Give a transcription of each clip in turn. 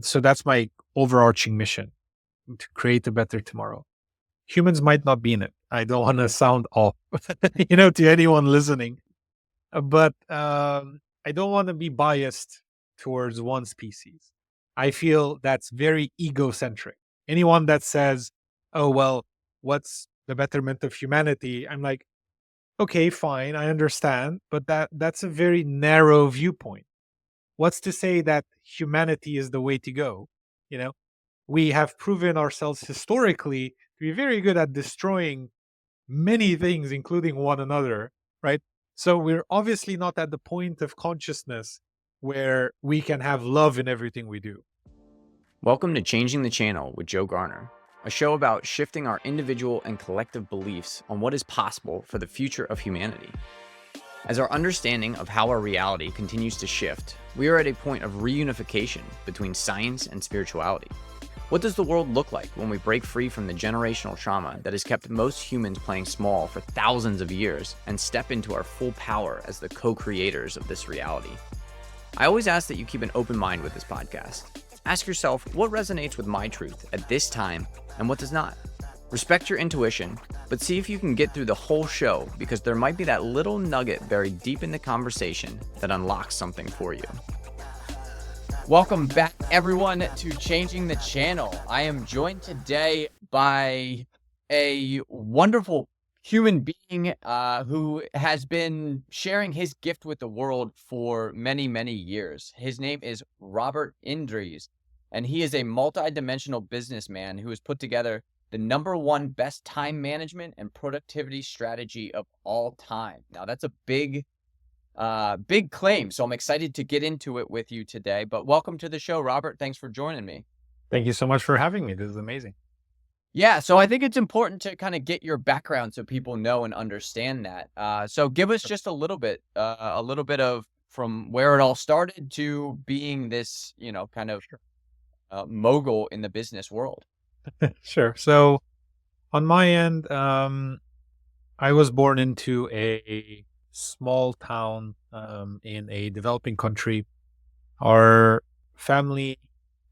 So that's my overarching mission, to create a better tomorrow. Humans might not be in it. I don't want to sound off, to anyone listening, but I don't want to be biased towards one species. I feel that's very egocentric. Anyone that says, "Oh well, what's the betterment of humanity?" I'm like, okay, fine, I understand, but that's a very narrow viewpoint. What's to say that humanity is the way to go? You know, we have proven ourselves historically to be very good at destroying many things, including one another, right? So we're obviously not at the point of consciousness where we can have love in everything we do. Welcome to Changing the Channel with Joe Garner, a show about shifting our individual and collective beliefs on what is possible for the future of humanity. As our understanding of how our reality continues to shift, we are at a point of reunification between science and spirituality. What does the world look like when we break free from the generational trauma that has kept most humans playing small for thousands of years and step into our full power as the co-creators of this reality? I always ask that you keep an open mind with this podcast. Ask yourself what resonates with my truth at this time and what does not. Respect your intuition, but see if you can get through the whole show, because there might be that little nugget buried deep in the conversation that unlocks something for you. Welcome back, everyone, to Changing the Channel. I am joined today by a wonderful human being who has been sharing his gift with the world for many, many years. His name is Robert Indries, and he is a multidimensional businessman who has put together the #1 best time management and productivity strategy of all time. Now, that's a big claim, so I'm excited to get into it with you today. But welcome to the show, Robert. Thanks for joining me. Thank you so much for having me. This is amazing. Yeah, so I think it's important to kind of get your background so people know and understand that. So give us just a little bit of from where it all started to being this, kind of mogul in the business world. Sure. So on my end, I was born into a small town in a developing country. Our family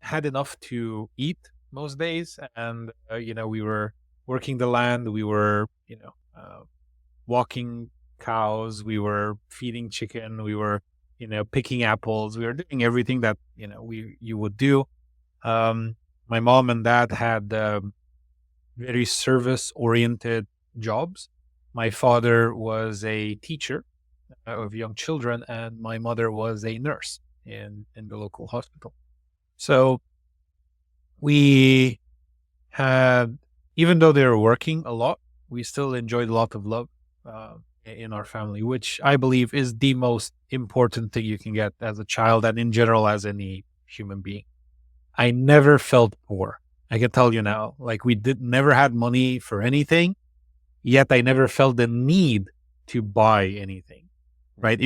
had enough to eat most days, and we were working the land. We were, walking cows. We were feeding chicken. We were, picking apples. We were doing everything that you would do. My mom and dad had very service oriented jobs. My father was a teacher of young children, and my mother was a nurse in the local hospital. So we had, even though they were working a lot, we still enjoyed a lot of love in our family, which I believe is the most important thing you can get as a child and in general as any human being. I never felt poor. I can tell you now, like we never had money for anything, yet I never felt the need to buy anything, right?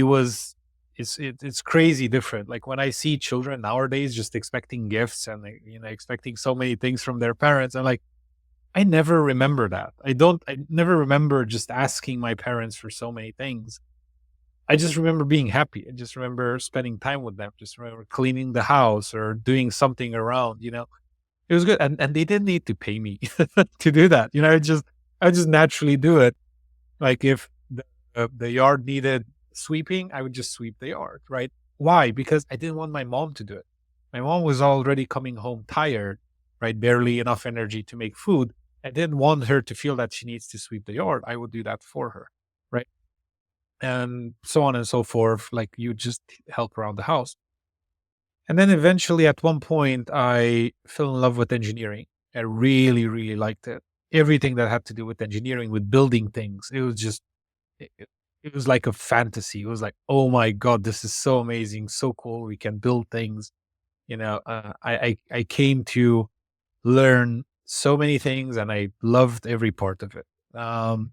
It's crazy different. Like when I see children nowadays just expecting gifts and expecting so many things from their parents, I'm like, I never remember that. I never remember just asking my parents for so many things. I just remember being happy. I just remember spending time with them. Just remember cleaning the house or doing something around, It was good. And they didn't need to pay me to do that. I just naturally do it. Like if the yard needed sweeping, I would just sweep the yard, right? Why? Because I didn't want my mom to do it. My mom was already coming home tired, right? Barely enough energy to make food. I didn't want her to feel that she needs to sweep the yard. I would do that for her, right? And so on and so forth. Like you just help around the house. And then eventually at one point, I fell in love with engineering. I really, really liked it. Everything that had to do with engineering, with building things. It was just, it was like a fantasy. It was like, oh my God, this is so amazing, so cool. We can build things. I came to learn so many things and I loved every part of it. And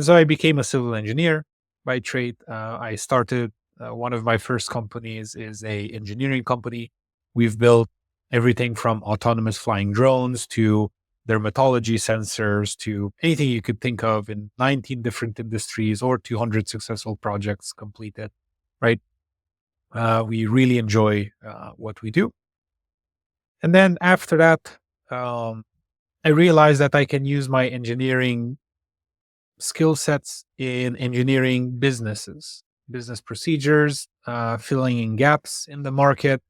so I became a civil engineer by trade. I started one of my first companies is a engineering company. We've built everything from autonomous flying drones to dermatology sensors to anything you could think of in 19 different industries or 200 successful projects completed, right? We really enjoy what we do. And then after that, I realized that I can use my engineering skill sets in engineering businesses, business procedures, filling in gaps in the market,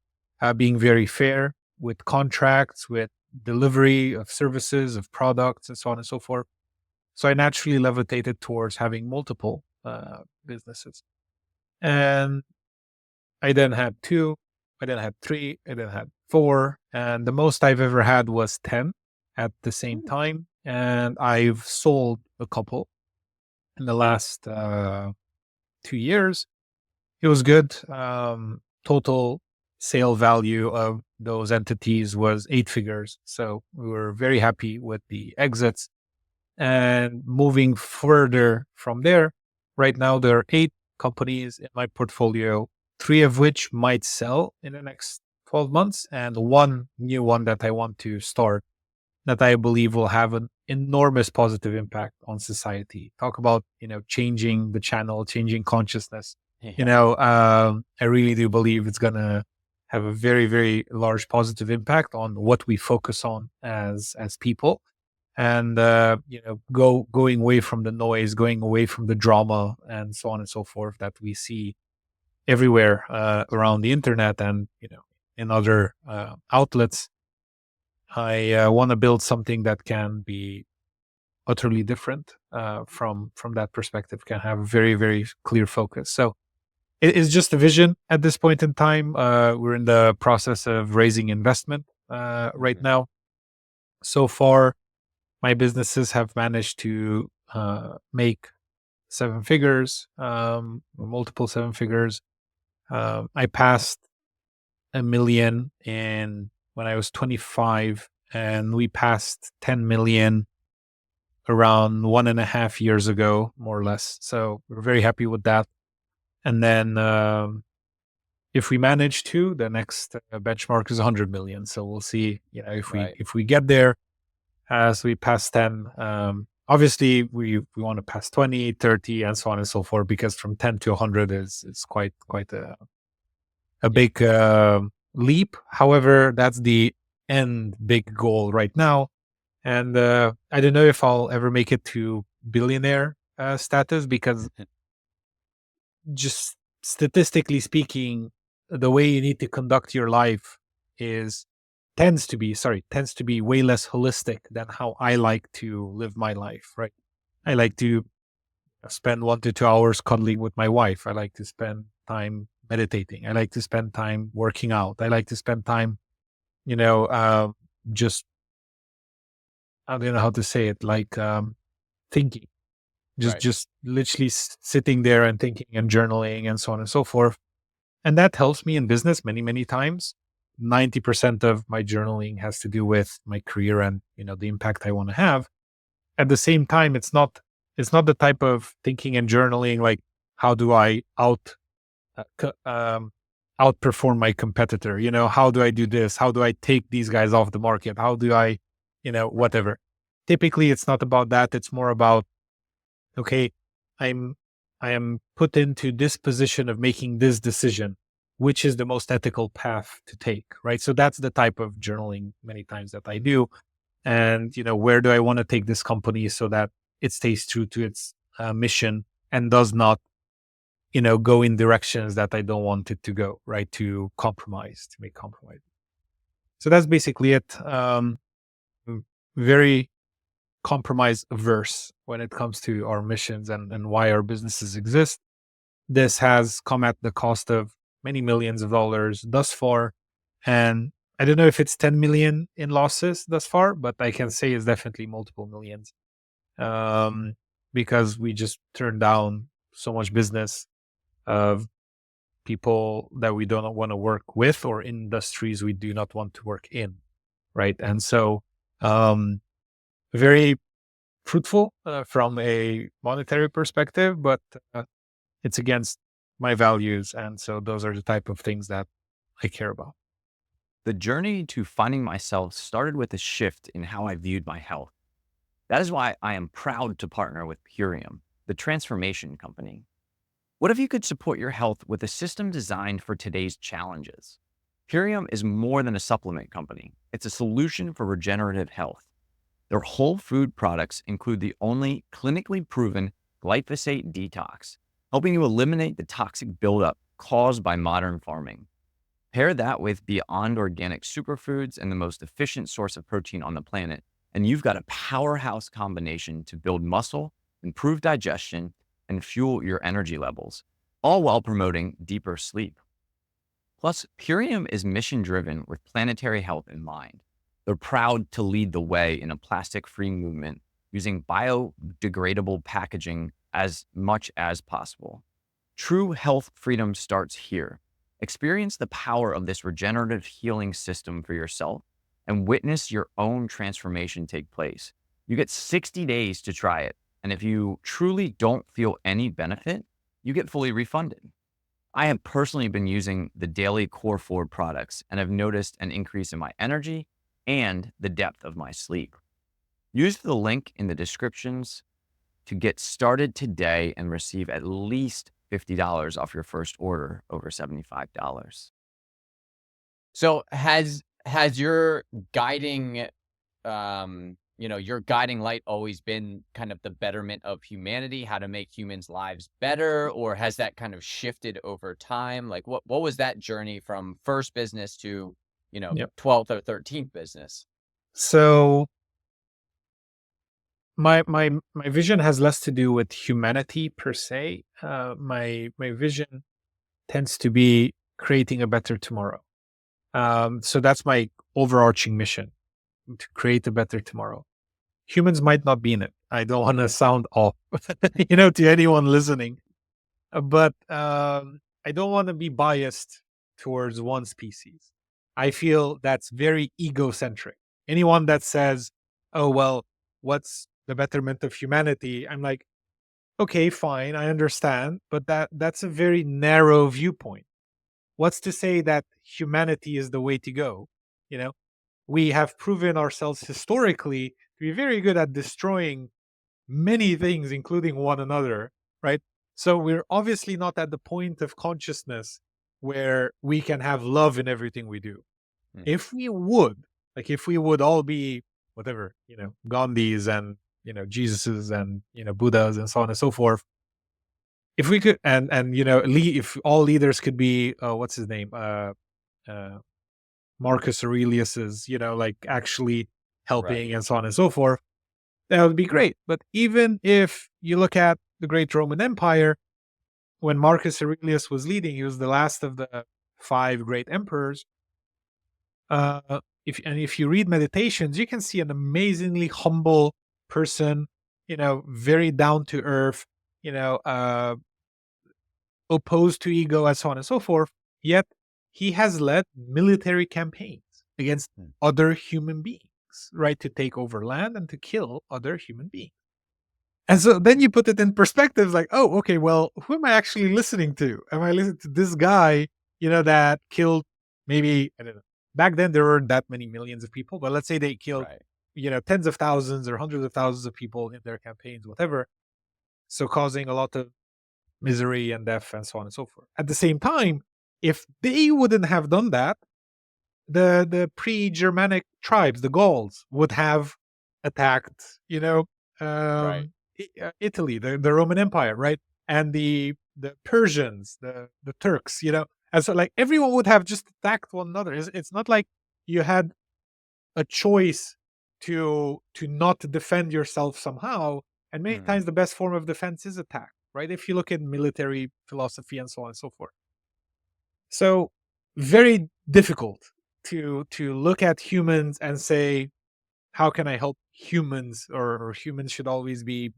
being very fair with contracts, with delivery of services, of products, and so on and so forth. So I naturally levitated towards having multiple businesses. And I then had two, I then had three, I then had four. And the most I've ever had was 10 at the same time. And I've sold a couple in the last 2 years. It was good. Total sale value of those entities was 8 figures. So we were very happy with the exits. And moving further from there, right now there are 8 companies in my portfolio, 3 of which might sell in the next 12 months, and one new one that I want to start that I believe will have an enormous positive impact on society. Talk about, changing the channel, changing consciousness. I really do believe it's going to have a very, very large positive impact on what we focus on as people. And going away from the noise, going away from the drama, and so on and so forth that we see everywhere around the internet and in other outlets. I want to build something that can be utterly different from that perspective, can have a very, very clear focus. So it is just a vision at this point in time. We're in the process of raising investment right now. So far, my businesses have managed to make 7 figures, multiple 7 figures. I passed $1 million when I was 25, and we passed 10 million around 1.5 years ago, more or less. So we're very happy with that. And then if we manage to, the next benchmark is 100 million. So we'll see, if we get there as we pass 10. Obviously, we want to pass 20, 30, and so on and so forth, because from 10 to 100 is quite a big leap. However, that's the end big goal right now. And I don't know if I'll ever make it to billionaire status, because just statistically speaking, the way you need to conduct your life tends to be way less holistic than how I like to live my life, right? I like to spend 1 to 2 hours cuddling with my wife. I like to spend time meditating. I like to spend time working out. I like to spend time, just, I don't know how to say it, like thinking, just literally sitting there and thinking and journaling and so on and so forth. And that helps me in business many, many times. 90% of my journaling has to do with my career and, the impact I want to have. At the same time, it's not the type of thinking and journaling like, how do I outperform my competitor? How do I do this? How do I take these guys off the market? How do I, whatever. Typically, it's not about that. It's more about, okay, I am put into this position of making this decision, which is the most ethical path to take, right? So that's the type of journaling many times that I do. And, where do I want to take this company so that it stays true to its mission and does not, go in directions that I don't want it to go, right? To make compromise. So that's basically it. Very compromise averse when it comes to our missions and why our businesses exist. This has come at the cost of many millions of dollars thus far. And I don't know if it's 10 million in losses thus far, but I can say it's definitely multiple millions. Because we just turned down so much business of people that we don't want to work with, or industries we do not want to work in. Right. And so, very fruitful from a monetary perspective, but it's against my values. And so those are the type of things that I care about. The journey to finding myself started with a shift in how I viewed my health. That is why I am proud to partner with Purium, the transformation company. What if you could support your health with a system designed for today's challenges? Purium is more than a supplement company. It's a solution for regenerative health. Their whole food products include the only clinically proven glyphosate detox, helping you eliminate the toxic buildup caused by modern farming. Pair that with Beyond Organic superfoods and the most efficient source of protein on the planet, and you've got a powerhouse combination to build muscle, improve digestion, and fuel your energy levels, all while promoting deeper sleep. Plus, Purium is mission driven with planetary health in mind. They're proud to lead the way in a plastic free movement using biodegradable packaging as much as possible. True health freedom starts here. Experience the power of this regenerative healing system for yourself and witness your own transformation take place. You get 60 days to try it. And if you truly don't feel any benefit, you get fully refunded. I have personally been using the daily Core 4 products and have noticed an increase in my energy and the depth of my sleep. Use the link in the descriptions to get started today and receive at least $50 off your first order over $75. So has your guiding your guiding light always been kind of the betterment of humanity, how to make humans' lives better, or has that kind of shifted over time? Like what was that journey from first business to, Yep. 12th or 13th business? So my vision has less to do with humanity per se. My vision tends to be creating a better tomorrow. So that's my overarching mission, to create a better tomorrow. Humans might not be in it. I don't want to sound off, to anyone listening, but I don't want to be biased towards one species. I feel that's very egocentric. Anyone that says, "Oh well, what's the betterment of humanity?" I'm like, okay, fine, I understand, but that's a very narrow viewpoint. What's to say that humanity is the way to go? You know, we have proven ourselves historically to be very good at destroying many things, including one another, right? So we're obviously not at the point of consciousness where we can have love in everything we do. Hmm. If we would all be whatever, Gandhis and, Jesuses and, Buddhas and so on and so forth. If we could, and if all leaders could be, what's his name, uh, Marcus Aurelius's, like actually helping Right. and so on and so forth, that would be great. But even if you look at the great Roman Empire, when Marcus Aurelius was leading, he was the last of the 5 great emperors. If you read Meditations, you can see an amazingly humble person, very down to earth, opposed to ego and so on and so forth. Yet he has led military campaigns against other human beings, right? To take over land and to kill other human beings. And so then you put it in perspective, like, oh, okay, well, who am I actually listening to? Am I listening to this guy, that killed maybe, I don't know, back then there weren't that many millions of people, but let's say they killed, Right. tens of thousands or hundreds of thousands of people in their campaigns, whatever. So causing a lot of misery and death and so on and so forth. At the same time, if they wouldn't have done that, the pre-Germanic tribes, the Gauls, would have attacked, Right. Italy, the Roman Empire, right? And the Persians, the Turks, and so like everyone would have just attacked one another. It's not like you had a choice to not defend yourself somehow. And many times the best form of defense is attack, right? If you look at military philosophy and so on and so forth. So very difficult to look at humans and say, how can I help humans, or humans should always be,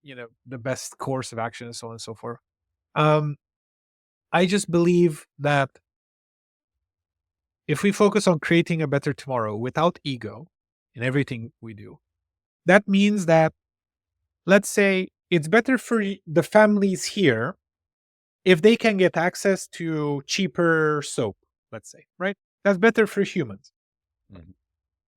the best course of action and so on and so forth. I just believe that if we focus on creating a better tomorrow without ego in everything we do, that means that, let's say, it's better for the families here if they can get access to cheaper soap, let's say, right? That's better for humans. Mhm.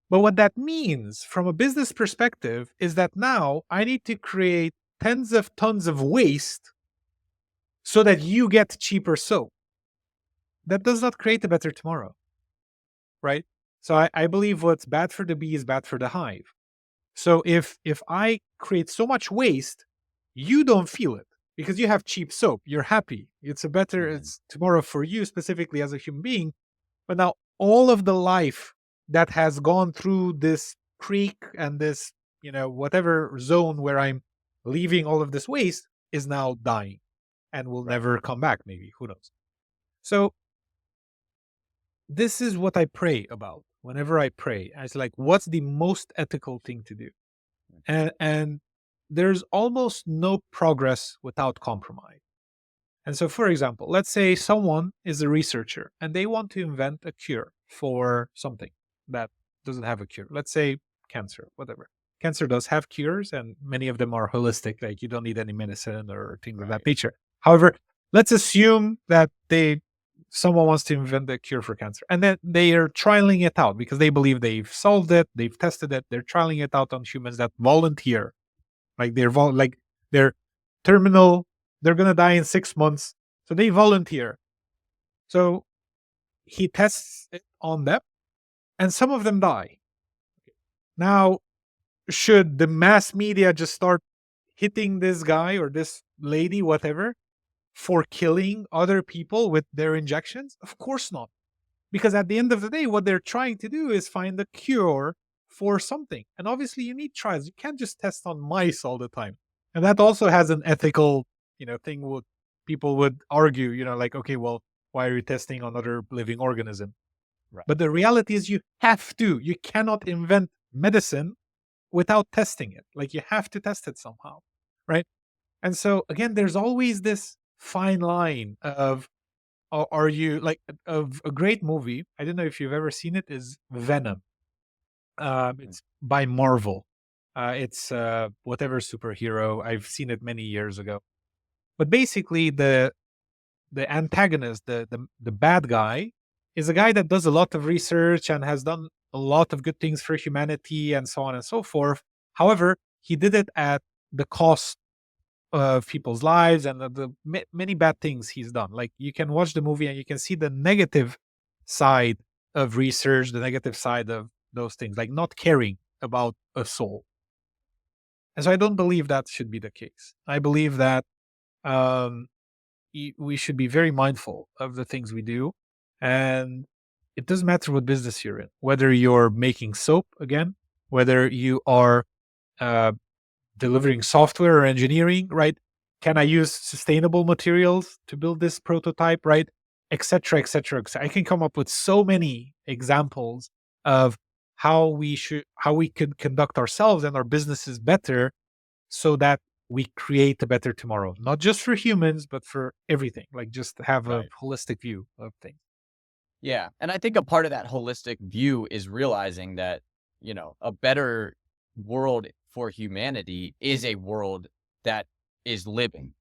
But what that means from a business perspective is that now I need to create tens of tons of waste so that you get cheaper soap. That does not create a better tomorrow. right? So I believe what's bad for the bee is bad for the hive. So if I create so much waste, you don't feel it because you have cheap soap. You're happy. It's tomorrow for you specifically as a human being. But now all of the life that has gone through this creek and this, whatever zone where I'm leaving all of this waste is now dying and will Right. never come back, maybe. Who knows? So this is what I pray about. Whenever I pray, I was like, what's the most ethical thing to do? And there's almost no progress without compromise. And so, for example, let's say someone is a researcher and they want to invent a cure for something that doesn't have a cure. Let's say cancer, whatever. Cancer does have cures, and many of them are holistic, like you don't need any medicine or things of that nature. However, let's assume that someone wants to invent a cure for cancer, and then they are trialing it out because they believe they've solved it, they've tested it, they're trialing it out on humans that volunteer, like they're terminal, they're gonna die in 6 months, so they volunteer. So he tests it on them, and some of them die. Now, should the mass media just start hitting this guy or this lady, whatever, for killing other people with their injections? Of course not. Because at the end of the day, what they're trying to do is find a cure for something. And obviously, you need trials. You can't just test on mice all the time. And that also has an ethical, thing. People would argue, like, okay, well, why are you testing on other living organism? Right. But the reality is, you have to. You cannot invent medicine without testing it. Like, you have to test it somehow, right? And so again, there's always this fine line of, are you like, of a great movie? I don't know if you've ever seen it. Is Venom? It's by Marvel. It's whatever superhero. I've seen it many years ago. But basically, the antagonist, the bad guy, is a guy that does a lot of research and has done a lot of good things for humanity and so on and so forth. However, he did it at the cost of people's lives and many bad things he's done. Like, you can watch the movie and you can see the negative side of research, the negative side of those things, like not caring about a soul. And so I don't believe that should be the case. I believe that um, we should be very mindful of the things we do. And it doesn't matter what business you're in, whether you're making soap again, whether you are delivering software or engineering, right? Can I use sustainable materials to build this prototype, right? Etc. Etc. I can come up with so many examples of how we could conduct ourselves and our businesses better, so that we create a better tomorrow, not just for humans, but for everything. Like, just have a holistic view of things. Yeah. And I think a part of that holistic view is realizing that, a better world for humanity is a world that is living.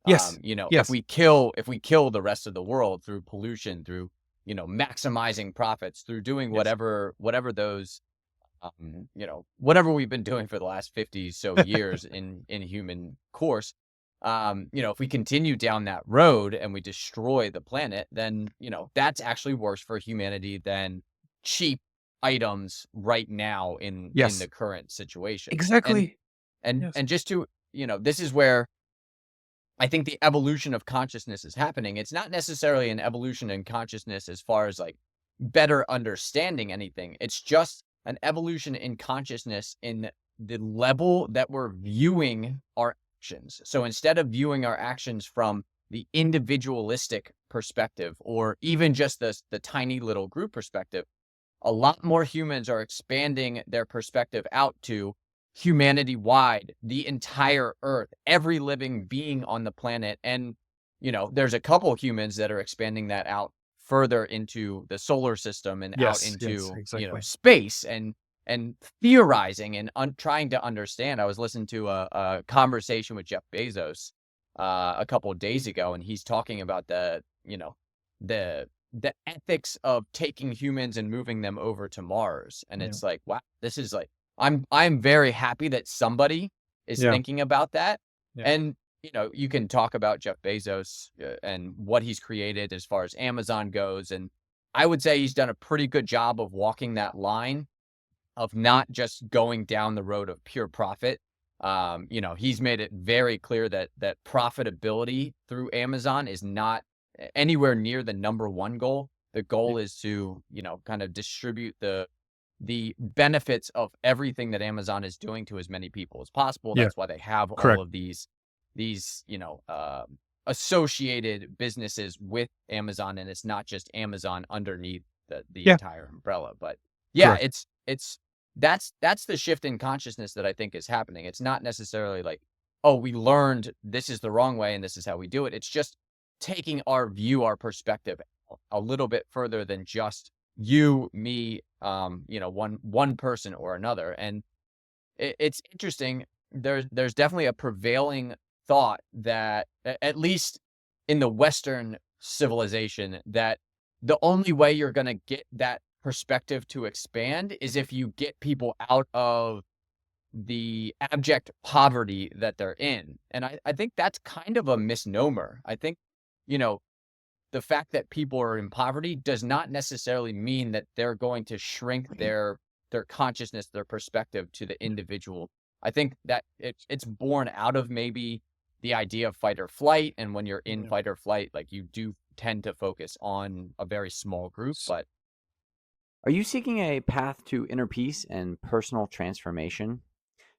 Yes. If Yes. we kill the rest of the world through pollution, through, maximizing profits, through doing Yes. whatever those, whatever we've been doing for the last 50 so years in human course, if we continue down that road and we destroy the planet, then, that's actually worse for humanity than cheap items right now in Yes. the current situation. Exactly. And Yes. just to, this is where I think the evolution of consciousness is happening. It's not necessarily an evolution in consciousness as far as like better understanding anything. It's just an evolution in consciousness in the level that we're viewing our actions. So instead of viewing our actions from the individualistic perspective, or even just the tiny little group perspective, a lot more humans are expanding their perspective out to humanity wide, the entire earth, every living being on the planet. And, there's a couple humans that are expanding that out further into the solar system and out Yes. into, Yes. Exactly. space, and theorizing and trying to understand. I was listening to a conversation with Jeff Bezos a couple of days ago, and he's talking about the ethics of taking humans and moving them over to Mars. And Yeah. it's like, wow, this is like, I'm very happy that somebody is Yeah. thinking about that. Yeah. And, you can talk about Jeff Bezos and what he's created as far as Amazon goes. And I would say he's done a pretty good job of walking that line of not just going down the road of pure profit. He's made it very clear that profitability through Amazon is not anywhere near the number one goal. The goal is to, kind of distribute the benefits of everything that Amazon is doing to as many people as possible. Yeah. That's why they have all Correct. of these associated businesses with Amazon, and it's not just Amazon underneath the Yeah. entire umbrella. But yeah, Correct. it's that's the shift in consciousness that I think is happening. It's not necessarily like, oh, we learned this is the wrong way and this is how we do it. It's just taking our perspective a little bit further than just you, me, one person or another. And it's interesting. There's definitely a prevailing thought that, at least in the Western civilization, that the only way you're going to get that perspective to expand is if you get people out of the abject poverty that they're in. And I think that's kind of a misnomer. I think, the fact that people are in poverty does not necessarily mean that they're going to shrink their consciousness, their perspective to the individual. I think that it's born out of maybe the idea of fight or flight. And when you're in fight or flight, like, you do tend to focus on a very small group. But are you seeking a path to inner peace and personal transformation?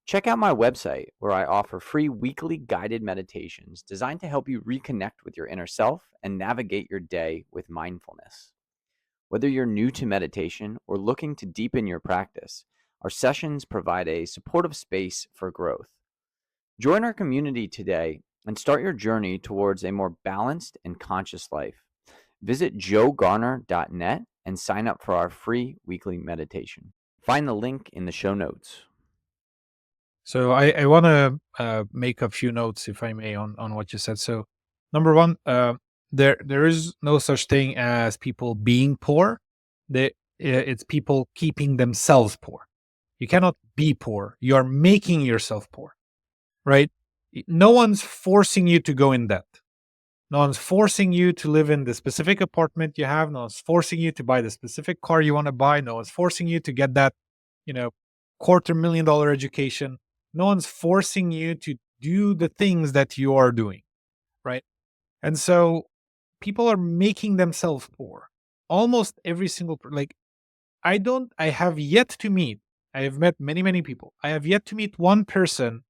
Check out my website, where I offer free weekly guided meditations designed to help you reconnect with your inner self and navigate your day with mindfulness. Whether you're new to meditation or looking to deepen your practice, our sessions provide a supportive space for growth. Join our community today and start your journey towards a more balanced and conscious life. Visit joegarner.net and sign up for our free weekly meditation. Find the link in the show notes. So I want to make a few notes, if I may, on what you said. So number one, there is no such thing as people being poor. It's people keeping themselves poor. You cannot be poor. You are making yourself poor, right? No one's forcing you to go in debt. No one's forcing you to live in the specific apartment you have. No one's forcing you to buy the specific car you want to buy. No one's forcing you to get that, $250,000 education. No one's forcing you to do the things that you are doing, right? And so people are making themselves poor. Almost every single, I have yet to meet, I have met many, many people. I have yet to meet one person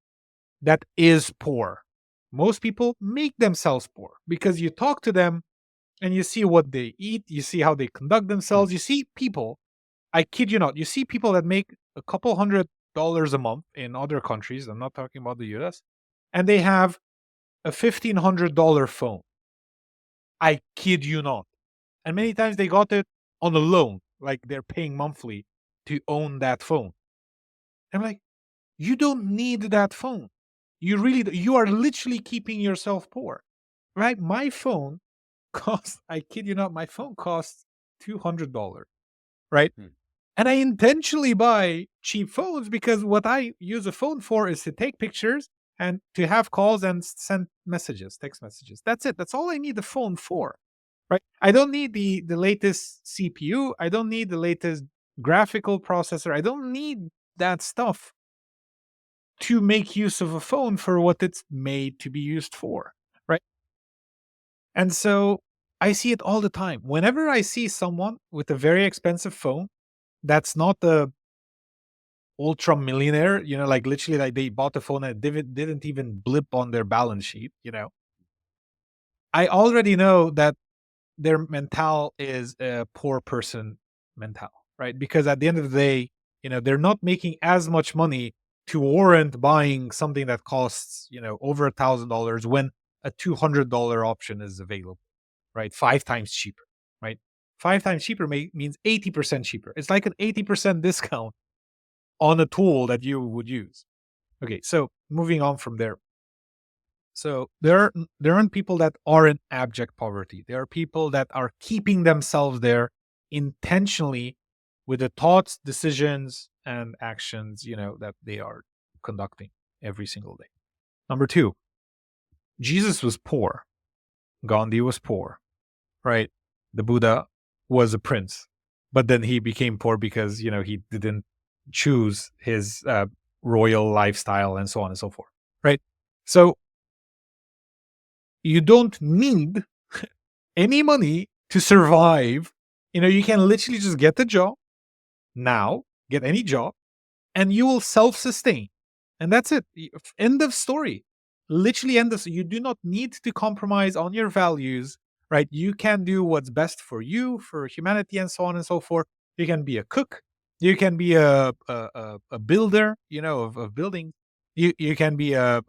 that is poor. Most people make themselves poor because you talk to them and you see what they eat, you see how they conduct themselves. You see people, I kid you not, you see people that make a couple $100 a month in other countries. I'm not talking about the US, and they have a $1,500 phone. I kid you not. And many times they got it on a loan, like they're paying monthly to own that phone. I'm like, you don't need that phone. You are literally keeping yourself poor, right? My phone costs, I kid you not, my phone costs $200, right? And I intentionally buy cheap phones because what I use a phone for is to take pictures and to have calls and send messages, text messages. That's it. That's all I need the phone for, right? I don't need the latest CPU. I don't need the latest graphical processor. I don't need that stuff to make use of a phone for what it's made to be used for, right? And so I see it all the time. Whenever I see someone with a very expensive phone that's not the ultra millionaire, like literally, like they bought a phone and it didn't even blip on their balance sheet, I already know that their mental is a poor person mental, right? Because at the end of the day, they're not making as much money to warrant buying something that costs, over $1,000 when a $200 option is available, right? 5 times cheaper, right? 5 times cheaper means 80% cheaper. It's like an 80% discount on a tool that you would use. Okay, so moving on from there. So there aren't people that are in abject poverty. There are people that are keeping themselves there intentionally with the thoughts, decisions, and actions, that they are conducting every single day. Number two, Jesus was poor. Gandhi was poor, right? The Buddha was a prince, but then he became poor because he didn't choose his royal lifestyle and so on and so forth, right? So you don't need any money to survive. You can literally just get the job now, get any job, and you will self-sustain. And that's it. End of story. Literally end of. You do not need to compromise on your values, right? You can do what's best for you, for humanity, and so on and so forth. You can be a cook. You can be a builder, of buildings. You can be a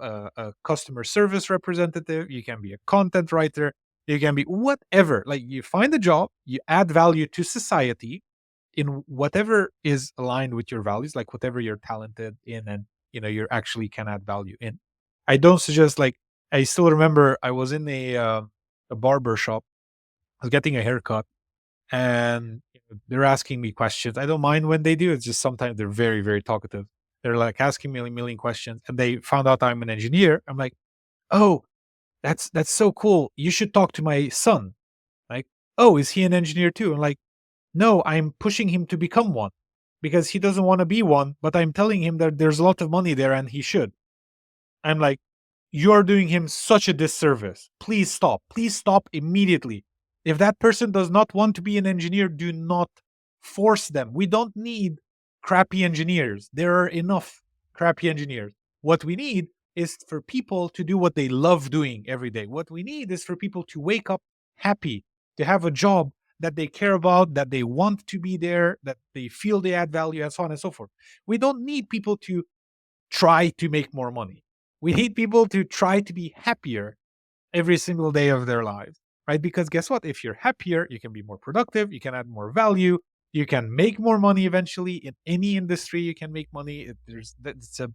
customer service representative. You can be a content writer. You can be whatever. Like, you find a job, you add value to society in whatever is aligned with your values, like whatever you're talented in, and you actually can add value in. I don't suggest, like, I still remember I was in a barber shop. I was getting a haircut, and they're asking me questions. I don't mind when they do. It's just sometimes they're very, very talkative. They're like asking me a million questions, and they found out I'm an engineer. I'm like, oh, that's so cool. You should talk to my son. Like, oh, is he an engineer too? I'm like, no, I'm pushing him to become one because he doesn't want to be one, but I'm telling him that there's a lot of money there and he should. I'm like, you're doing him such a disservice. Please stop. Please stop immediately. If that person does not want to be an engineer, do not force them. We don't need crappy engineers. There are enough crappy engineers. What we need is for people to do what they love doing every day. What we need is for people to wake up happy, to have a job that they care about, that they want to be there, that they feel they add value, and so on and so forth. We don't need people to try to make more money. We need people to try to be happier every single day of their lives, right? Because guess what? If you're happier, you can be more productive, you can add more value, you can make more money eventually in any industry. You can make money. It's a,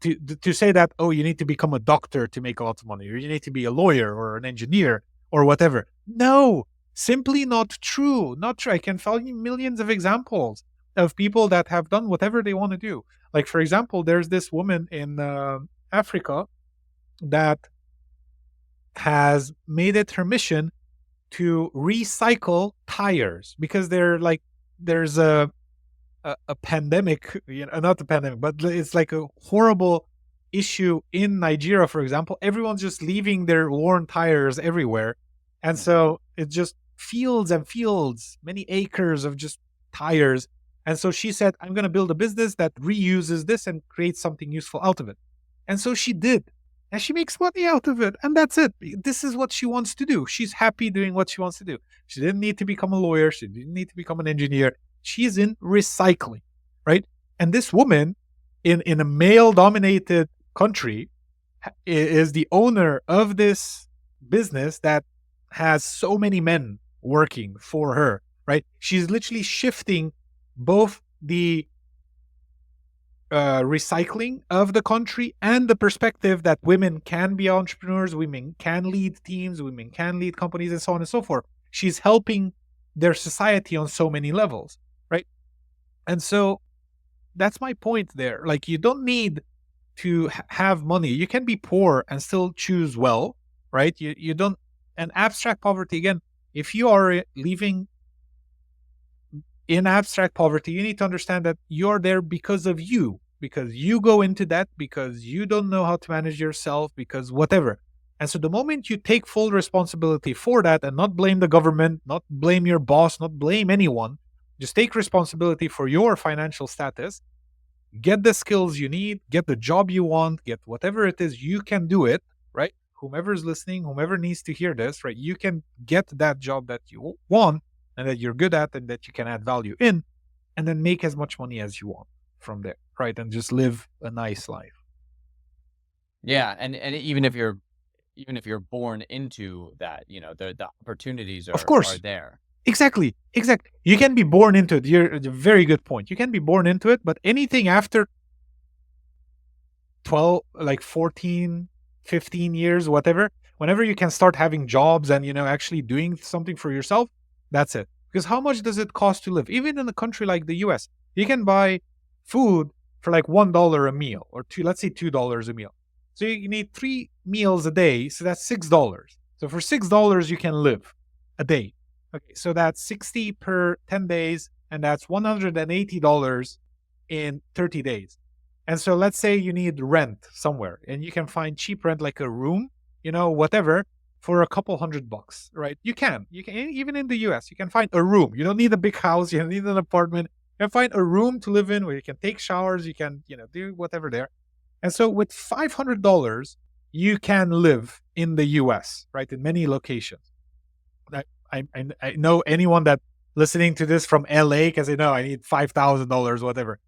to say that, oh, you need to become a doctor to make a lot of money, or you need to be a lawyer or an engineer or whatever. No, simply not true. Not true. I can tell you millions of examples of people that have done whatever they want to do. Like, for example, there's this woman in Africa that has made it her mission to recycle tires because there's a pandemic, not a pandemic, but it's like a horrible issue in Nigeria, for example. Everyone's just leaving their worn tires everywhere. And so it's just fields and fields, many acres of just tires. And so she said, I'm going to build a business that reuses this and creates something useful out of it. And so she did. And she makes money out of it. And that's it. This is what she wants to do. She's happy doing what she wants to do. She didn't need to become a lawyer. She didn't need to become an engineer. She's in recycling, right? And this woman in a male-dominated country is the owner of this business that has so many men working for her, right? She's literally shifting both the recycling of the country and the perspective that women can be entrepreneurs, women can lead teams, women can lead companies, and so on and so forth. She's helping their society on so many levels, right? And so that's my point there. Like, you don't need to have money. You can be poor and still choose well, right? You don't. And abstract poverty, again, if you are living in abstract poverty, you need to understand that you're there because of you, because you go into debt, because you don't know how to manage yourself, because whatever. And so the moment you take full responsibility for that and not blame the government, not blame your boss, not blame anyone, just take responsibility for your financial status, get the skills you need, get the job you want, get whatever it is, you can do it, right? Whomever's listening, whomever needs to hear this, right? You can get that job that you want and that you're good at and that you can add value in, and then make as much money as you want from there, right? And just live a nice life. Yeah, and even if you're born into that, the opportunities Of are course. there. Exactly. You can be born into it. It's a very good point. You can be born into it, but anything after 12, like 14, 15 years, whatever, whenever you can start having jobs and, actually doing something for yourself, that's it. Because how much does it cost to live? Even in a country like the US, you can buy food for like $1 a meal, or let's say $2 a meal. So you need 3 meals a day. So that's $6. So for $6, you can live a day. Okay, so that's 60 per 10 days, and that's $180 in 30 days. And so let's say you need rent somewhere, and you can find cheap rent like a room, whatever, for a couple $100, right? You can even in the US, you can find a room. You don't need a big house, you don't need an apartment. You can find a room to live in where you can take showers, you can, do whatever there. And so with $500, you can live in the US, right? In many locations. I know anyone that listening to this from LA because they know I need $5,000, whatever.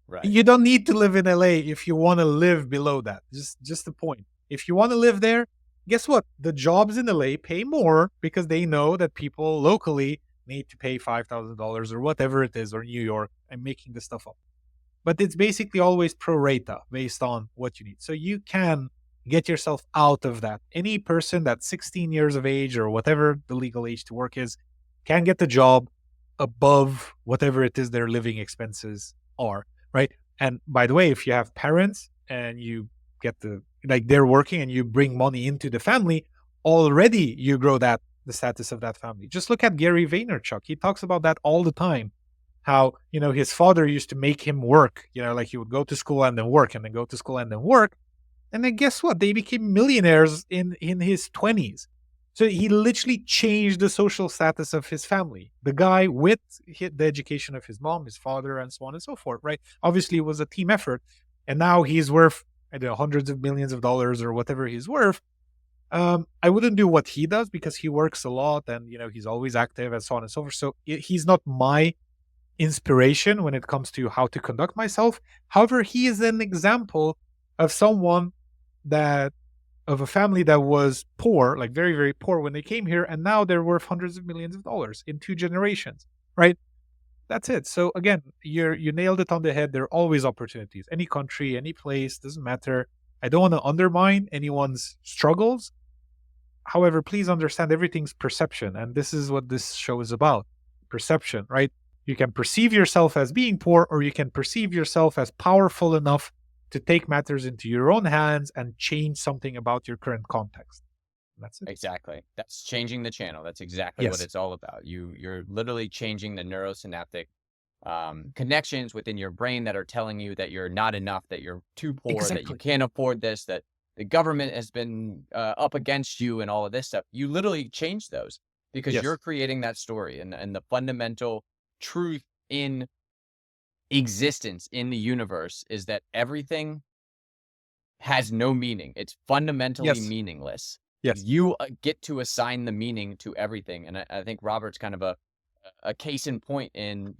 Right. You don't need to live in LA if you want to live below that. Just the point. If you want to live there, guess what? The jobs in LA pay more because they know that people locally need to pay $5,000 or whatever it is, or New York. I'm making this stuff up. But it's basically always pro rata based on what you need. So you can get yourself out of that. Any person that's 16 years of age or whatever the legal age to work is can get the job above whatever it is their living expenses are, right? And by the way, if you have parents and you get they're working and you bring money into the family, already you grow the status of that family. Just look at Gary Vaynerchuk. He talks about that all the time. How, his father used to make him work, like he would go to school and then work and then go to school and then work. And then guess what? They became millionaires in his 20s. So he literally changed the social status of his family. The guy with the education of his mom, his father, and so on and so forth, right? Obviously, it was a team effort. And now he's worth, I don't know, hundreds of millions of dollars or whatever he's worth. I wouldn't do what he does because he works a lot and, he's always active and so on and so forth. So he's not my inspiration when it comes to how to conduct myself. However, he is an example of someone of a family that was poor, like very, very poor when they came here, and now they're worth hundreds of millions of dollars in 2 generations, right? That's it. So again, you nailed it on the head. There are always opportunities. Any country, any place, doesn't matter. I don't want to undermine anyone's struggles. However, please understand everything's perception, and this is what this show is about. Perception, right? You can perceive yourself as being poor, or you can perceive yourself as powerful enough to take matters into your own hands and change something about your current context. That's it. Exactly. That's changing the channel. That's exactly what it's all about. You're literally changing the neurosynaptic connections within your brain that are telling you that you're not enough, that you're too poor, that you can't afford this, that the government has been up against you and all of this stuff. You literally change those because you're creating that story, and the fundamental truth in existence in the universe is that everything has no meaning. It's fundamentally meaningless. Yes. You get to assign the meaning to everything. And I think Robert's kind of a case in point in,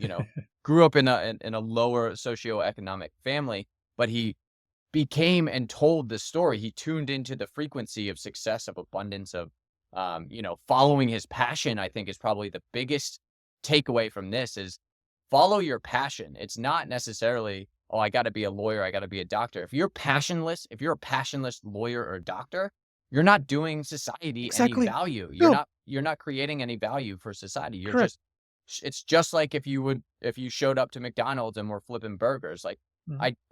grew up in a lower socioeconomic family, but he became and told the story. He tuned into the frequency of success, of abundance, of, following his passion. I think is probably the biggest takeaway from this is follow your passion. It's not necessarily, oh, I got to be a lawyer, I got to be a doctor. If you're passionless, if you're a passionless lawyer or doctor, you're not doing society any value. You're not creating any value for society. You're just, it's just like if you showed up to McDonald's and were flipping burgers. Like,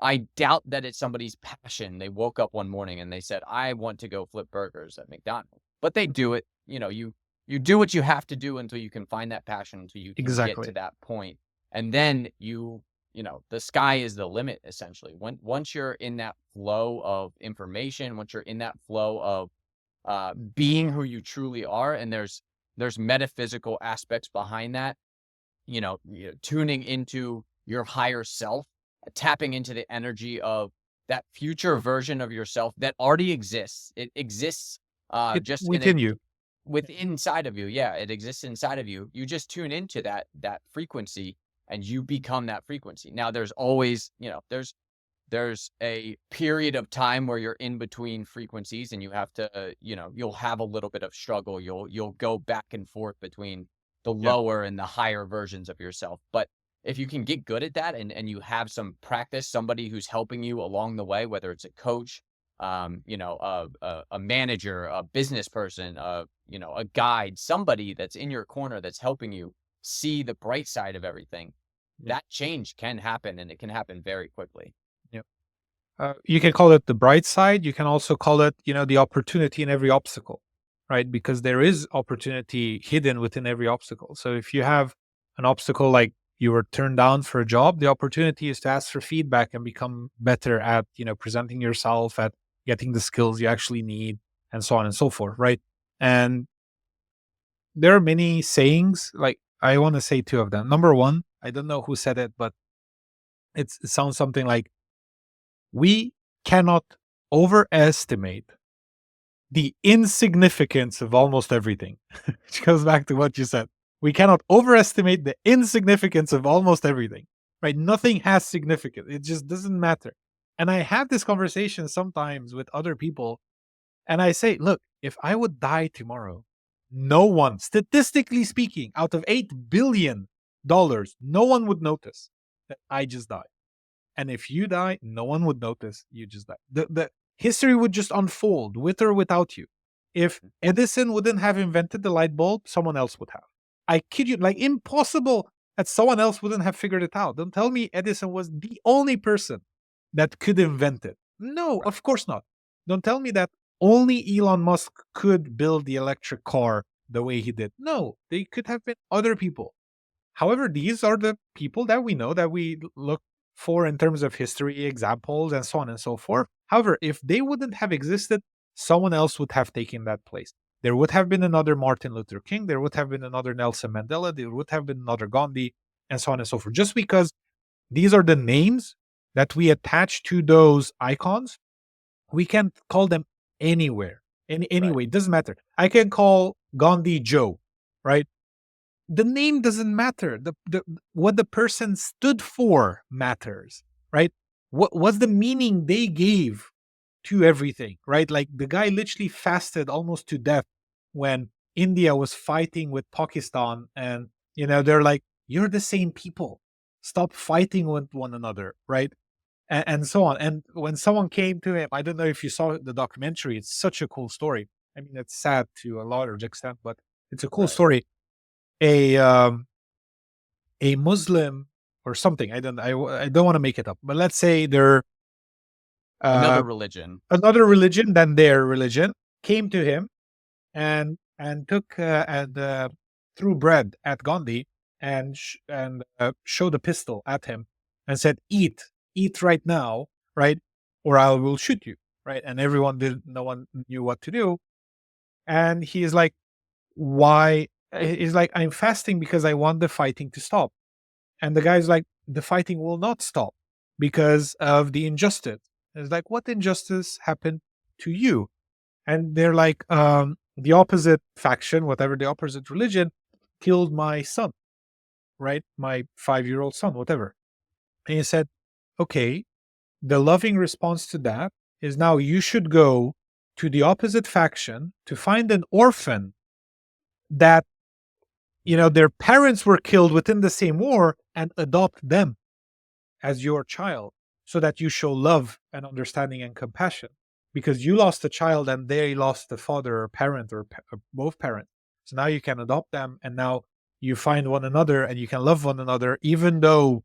I doubt that it's somebody's passion. They woke up one morning and they said, I want to go flip burgers at McDonald's. But they do it. You do what you have to do until you can find that passion, until you can get to that point. And then the sky is the limit, essentially. Once you're in that flow of information, once you're in that flow of being who you truly are, and there's metaphysical aspects behind that, tuning into your higher self, tapping into the energy of that future version of yourself that already exists. It exists just within you. Inside of you. Yeah, it exists inside of you. You just tune into that frequency and you become that frequency. Now there's always, there's a period of time where you're in between frequencies and you have to, you'll have a little bit of struggle. You'll go back and forth between the lower and the higher versions of yourself. But if you can get good at that and you have some practice, somebody who's helping you along the way, whether it's a coach, a manager, a business person, a guide, somebody that's in your corner that's helping you see the bright side of everything, that change can happen, and it can happen very quickly. You can call it the bright side. You can also call it, the opportunity in every obstacle, right? Because there is opportunity hidden within every obstacle. So if you have an obstacle like you were turned down for a job, the opportunity is to ask for feedback and become better at, presenting yourself, at getting the skills you actually need, and so on and so forth, right? And there are many sayings, like I want to say two of them. Number one, I don't know who said it, but it sounds something like, we cannot overestimate the insignificance of almost everything. Which goes back to what you said. We cannot overestimate the insignificance of almost everything, right? Nothing has significance. It just doesn't matter. And I have this conversation sometimes with other people, and I say, look, if I would die tomorrow, no one, statistically speaking, out of $8 billion, no one would notice that I just died. And if you die, no one would notice you just died. The history would just unfold with or without you. If Edison wouldn't have invented the light bulb, someone else would have. I kid you, like impossible that someone else wouldn't have figured it out. Don't tell me Edison was the only person that could invent it. No, of course not. Don't tell me that only Elon Musk could build the electric car the way he did. No, they could have been other people. However, these are the people that we know, that we look for in terms of history, examples, and so on and so forth. However, if they wouldn't have existed, someone else would have taken that place. There would have been another Martin Luther King, there would have been another Nelson Mandela, there would have been another Gandhi, and so on and so forth. Just because these are the names that we attach to those icons, we can call them anywhere. Anyway, it doesn't matter. I can call Gandhi Joe, right? The name doesn't matter. The what the person stood for matters, right? What was the meaning they gave to everything, right? Like the guy literally fasted almost to death when India was fighting with Pakistan, and they're like, "You're the same people. Stop fighting with one another," right? And so on. And when someone came to him, I don't know if you saw the documentary. It's such a cool story. I mean, it's sad to a large extent, but it's a cool story. A a Muslim or something. I don't want to make it up, but let's say they're Another religion. another religion than their religion came to him and took and threw bread at Gandhi and showed a pistol at him and said, eat right now, right, or I will shoot you, right? And no one knew what to do, and he is like, why? He's like, I'm fasting because I want the fighting to stop. And the guy's like, the fighting will not stop because of the injustice. And it's like, what injustice happened to you? And they're like, the opposite faction, whatever the opposite religion, killed my son, right? My 5-year-old son, whatever. And he said, okay, the loving response to that is now you should go to the opposite faction to find an orphan that their parents were killed within the same war and adopt them as your child so that you show love and understanding and compassion, because you lost a child and they lost a father or parent or both parents. So now you can adopt them, and now you find one another and you can love one another, even though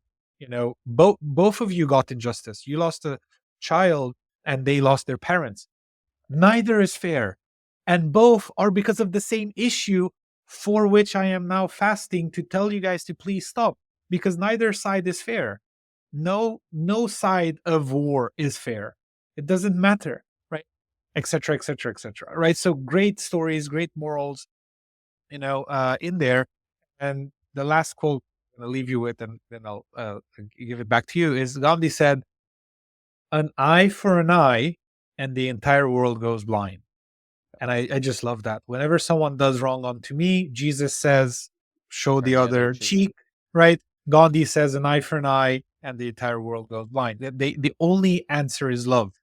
both of you got injustice. You lost a child and they lost their parents. Neither is fair, and both are because of the same issue, for which I am now fasting to tell you guys to please stop, because neither side is fair. No side of war is fair. It doesn't matter, right? Etc. etc. etc. Right? So great stories, great morals, in there. And the last quote I'll leave you with, and then I'll give it back to you, is Gandhi said, "An eye for an eye, and the entire world goes blind." And I just love that. Whenever someone does wrong unto me, Jesus says, show the other cheek, right? Gandhi says, an eye for an eye, and the entire world goes blind. The only answer is love.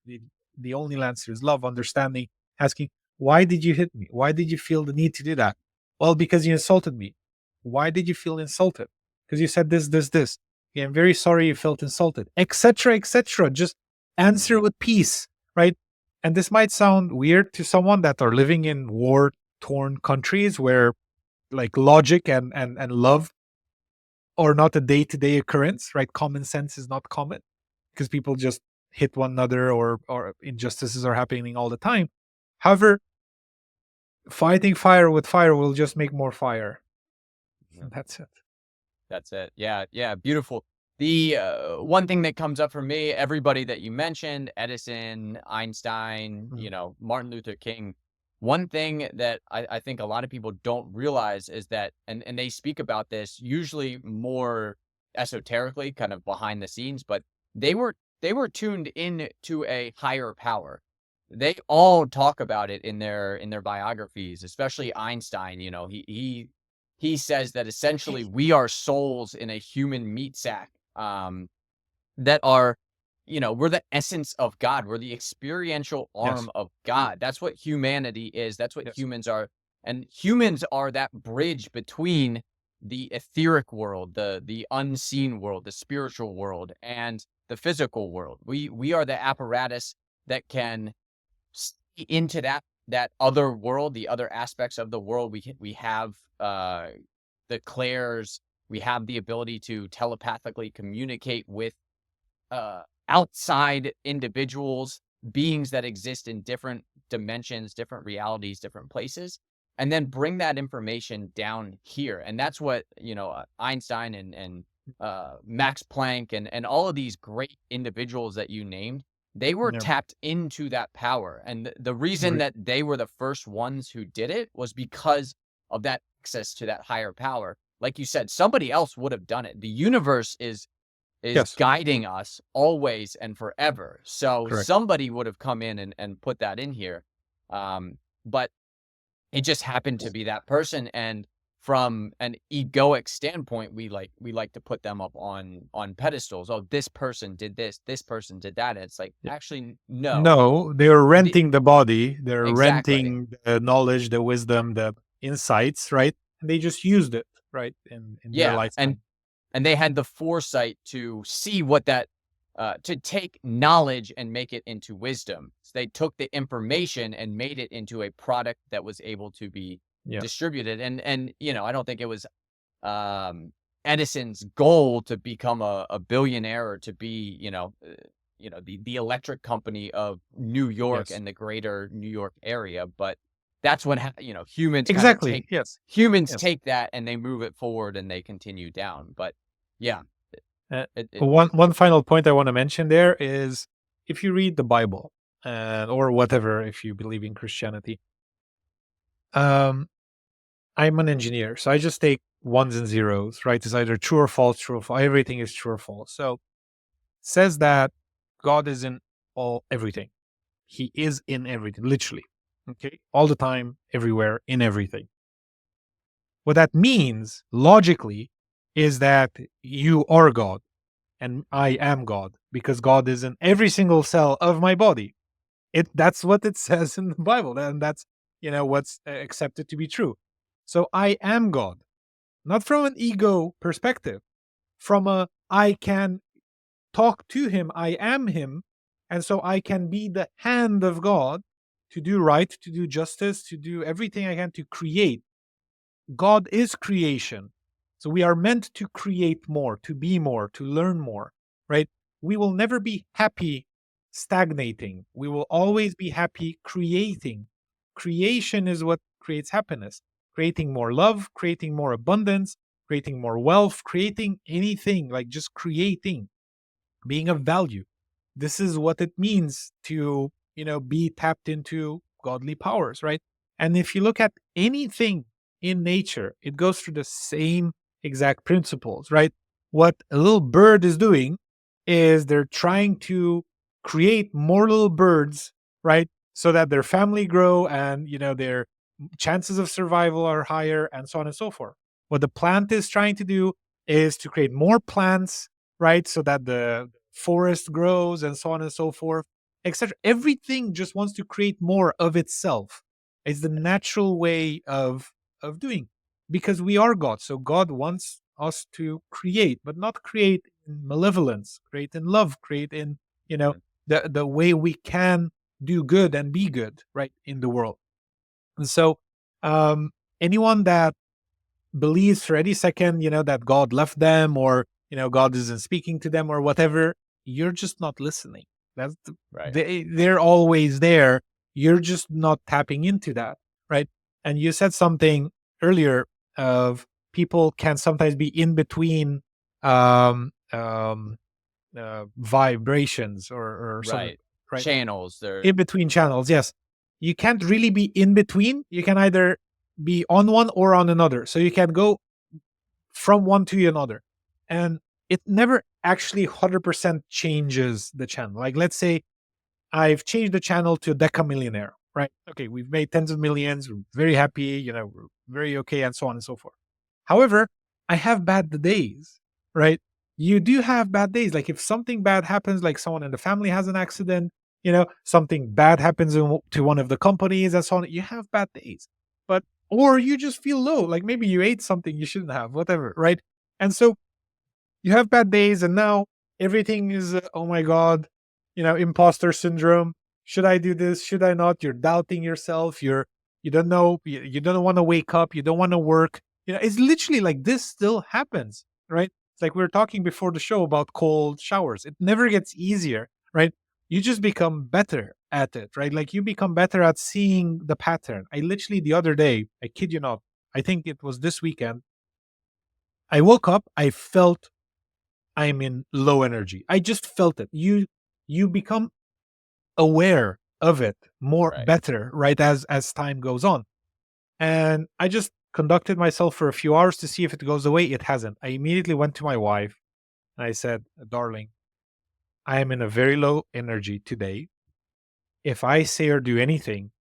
The only answer is love, understanding, asking, why did you hit me? Why did you feel the need to do that? Well, because you insulted me. Why did you feel insulted? Because you said this, this, this. Okay, I'm very sorry you felt insulted, etc., etc. Just answer with peace, right? And this might sound weird to someone that are living in war-torn countries where like logic and love are not a day-to-day occurrence, right? Common sense is not common because people just hit one another, or injustices are happening all the time. However, fighting fire with fire will just make more fire. Yeah. That's it. That's it. Yeah, yeah, beautiful. The one thing that comes up for me, everybody that you mentioned, Edison, Einstein, Martin Luther King, one thing that I think a lot of people don't realize is that, and they speak about this usually more esoterically, kind of behind the scenes, but they were tuned in to a higher power. They all talk about it in their biographies, especially Einstein. He says that essentially we are souls in a human meat sack, that are, we're the essence of God. We're the experiential arm Yes. of God. That's what humanity is. That's what Yes. humans are. And humans are that bridge between the etheric world, the unseen world, the spiritual world, and the physical world. We are the apparatus that can see into that other world, the other aspects of the world. We have the clairs. We have the ability to telepathically communicate with outside individuals, beings that exist in different dimensions, different realities, different places, and then bring that information down here. And that's what Einstein and Max Planck and all of these great individuals that you named, they were Yeah. tapped into that power. And the reason Right. that they were the first ones who did it was because of that access to that higher power. Like you said, somebody else would have done it. The universe is Yes. guiding us always and forever. So Correct. somebody would have come in and put that in here. But it just happened to be that person. And from an egoic standpoint, we like to put them up on pedestals. Oh, this person did this person did that. And it's like, Yeah. actually, no. No, they're renting the body. They're Exactly. renting the knowledge, the wisdom, the insights, right? And they just used it, right, in their Yeah. lifetime. And they had the foresight to see what that, to take knowledge and make it into wisdom. So they took the information and made it into a product that was able to be Yeah. distributed. And I don't think it was Edison's goal to become a billionaire or to be, the electric company of New York Yes. and the greater New York area. But that's when humans kind of Exactly. Yes. humans Yes. take that and they move it forward and they continue down. But yeah, One final point I want to mention there is, if you read the Bible, or whatever, if you believe in Christianity, I'm an engineer, so I just take ones and zeros, right? It's either true or false, true or false. Everything is true or false. So says that God is in everything. He is in everything, literally. Okay, all the time, everywhere, in everything. What that means logically is that you are God and I am God, because God is in every single cell of my body. That's what it says in the Bible, and that's what's accepted to be true. So I am God, not from an ego perspective, from a I can talk to him, I am him, and so I can be the hand of God to do right, to do justice, to do everything I can to create. God is creation. So we are meant to create more, to be more, to learn more, right? We will never be happy stagnating. We will always be happy creating. Creation is what creates happiness. Creating more love, creating more abundance, creating more wealth, creating anything, like just creating, being of value. This is what it means to, be tapped into godly powers, right? And if you look at anything in nature, it goes through the same exact principles, right? What a little bird is doing is they're trying to create more little birds, right? So that their family grow and, their chances of survival are higher, and so on and so forth. What the plant is trying to do is to create more plants, right? So that the forest grows and so on and so forth, etc. Everything just wants to create more of itself. It's the natural way of doing, because we are God. So God wants us to create, but not create in malevolence, create in love, create in, the way we can do good and be good, right, in the world. And so anyone that believes for any second, that God left them, or, God isn't speaking to them or whatever, you're just not listening. That's right. they're always there. You're just not tapping into that, right? And you said something earlier of people can sometimes be in between um, um, vibrations or something, Right. right? Channels. They're In between channels, yes. You can't really be in between. You can either be on one or on another. So you can go from one to another. And it never actually 100% changes the channel. Like, let's say I've changed the channel to Deca Millionaire, right? Okay, we've made tens of millions. We're very happy, we're very okay, and so on and so forth. However, I have bad days, right? You do have bad days. Like if something bad happens, like someone in the family has an accident, something bad happens to one of the companies and so on, you have bad days. But, or you just feel low, like maybe you ate something you shouldn't have, whatever, right? And so you have bad days, and now everything is, oh my God, imposter syndrome. Should I do this? Should I not? You're doubting yourself. You don't know. You don't want to wake up. You don't want to work. It's literally like this still happens, right? It's like we were talking before the show about cold showers. It never gets easier, right? You just become better at it, right? Like you become better at seeing the pattern. I literally the other day, I kid you not, I think it was this weekend, I woke up, I felt I'm in low energy. I just felt it. You become aware of it more right. better, right, as time goes on. And I just conducted myself for a few hours to see if it goes away. It hasn't. I immediately went to my wife and I said, "Darling, I am in a very low energy today. If I say or do anything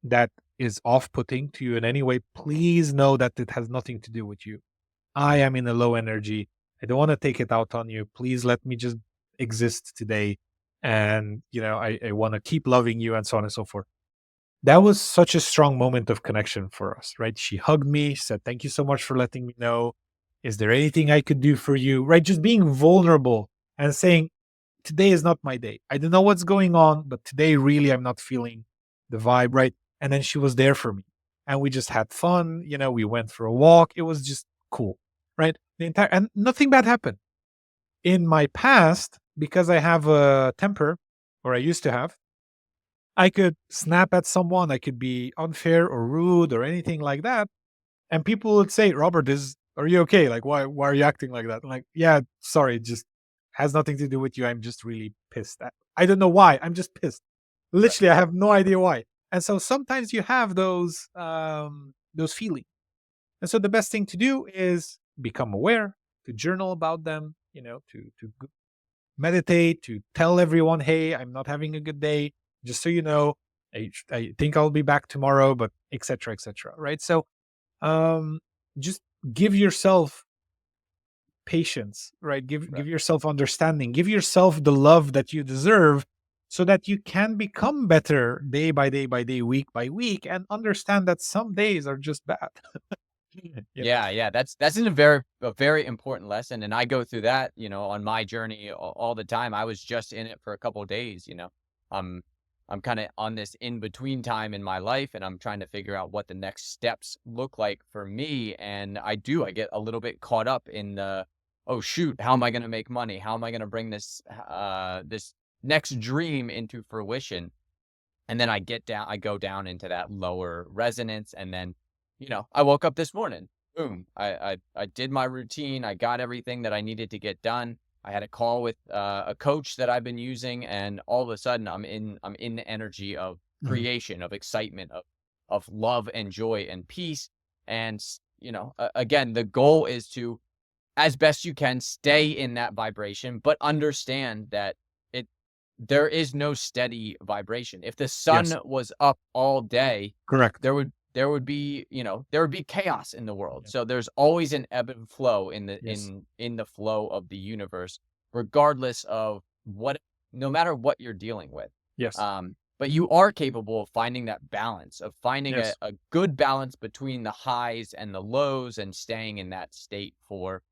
that is off-putting to you in any way, please know that it has nothing to do with you. I am in a low energy. I don't want to take it out on you. Please let me just exist today. And, I want to keep loving you," and so on and so forth. That was such a strong moment of connection for us, right? She hugged me, said, "Thank you so much for letting me know. Is there anything I could do for you?" Right? Just being vulnerable and saying, "Today is not my day. I don't know what's going on, but today really I'm not feeling the vibe," right? And then she was there for me. And we just had fun. We went for a walk. It was just cool, right? And nothing bad happened. In my past, because I have a temper, or I used to have, I could snap at someone. I could be unfair or rude or anything like that. And people would say, "Robert, are you okay? Like, why are you acting like that?" I'm like, "Yeah, sorry, it just has nothing to do with you. I'm just really pissed. I don't know why. I'm just pissed. Right. Literally, I have no idea why." And so sometimes you have those feelings. And so the best thing to do is become aware, to journal about them, to meditate, to tell everyone, "Hey, I'm not having a good day. Just so you know, I think I'll be back tomorrow," but etc. etc. Right? So um just give yourself patience, right? Give Right. yourself understanding, give yourself the love that you deserve, so that you can become better day by day by day, week by week, and understand that some days are just bad. you know Yeah, yeah, that's a very important lesson, and I go through that, on my journey all the time. I was just in it for a couple days. I'm I'm kind of on this in between time in my life, and I'm trying to figure out what the next steps look like for me. And I get a little bit caught up in the, oh shoot, how am I going to make money? How am I going to bring this next dream into fruition? And then I go down into that lower resonance. And then, I woke up this morning, boom, I did my routine. I got everything that I needed to get done. I had a call with a coach that I've been using, and all of a sudden I'm in the energy of Mhm. creation, of excitement, of love and joy and peace. And, again, the goal is to, as best you can, stay in that vibration, but understand that it there is no steady vibration. If the Yes, sun was up all day, correct. there would be chaos in the world. Yeah. So there's always an ebb and flow in the Yes, in the flow of the universe, regardless of no matter what you're dealing with. yes, But you are capable of finding that balance, of finding yes. a good balance between the highs and the lows, and staying in that state for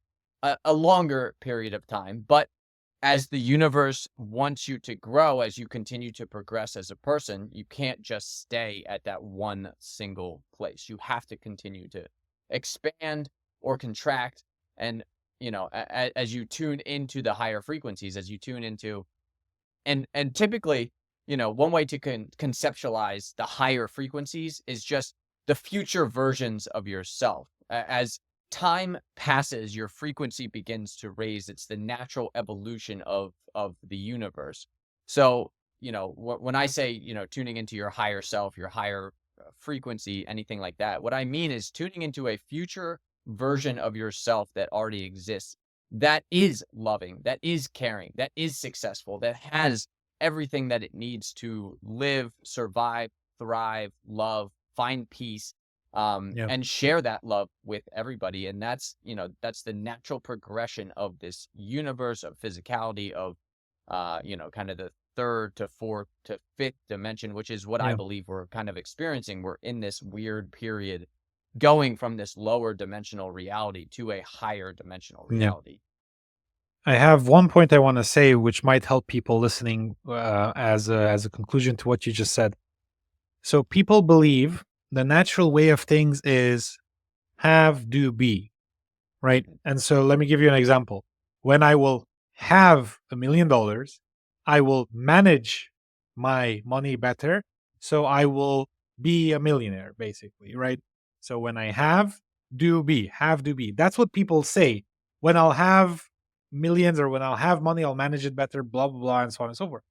a longer period of time. But as the universe wants you to grow, as you continue to progress as a person, you can't just stay at that one single place. You have to continue to expand or contract. And, as you tune into the higher frequencies, as you tune into, and typically, one way to conceptualize the higher frequencies is just the future versions of yourself. As time passes, your frequency begins to raise. It's the natural evolution of the universe. So, when I say, tuning into your higher self, your higher frequency, anything like that, what I mean is tuning into a future version of yourself that already exists, that is loving, that is caring, that is successful, that has everything that it needs to live, survive, thrive, love, find peace, Yeah. and share that love with everybody. And that's, that's the natural progression of this universe of physicality, of, kind of the third to fourth to fifth dimension, which is what I Yeah. believe we're kind of experiencing. We're in this weird period going from this lower dimensional reality to a higher dimensional Yeah. reality. I have one point I want to say, which might help people listening as a conclusion to what you just said. So people believe the natural way of things is have, do, be, right? And so let me give you an example. When I will have $1 million, I will manage my money better. So I will be a millionaire, basically, right? So when I have, do, be, have, do, be. That's what people say. When I'll have millions or when I'll have money, I'll manage it better, blah, blah, blah, and so on and so forth,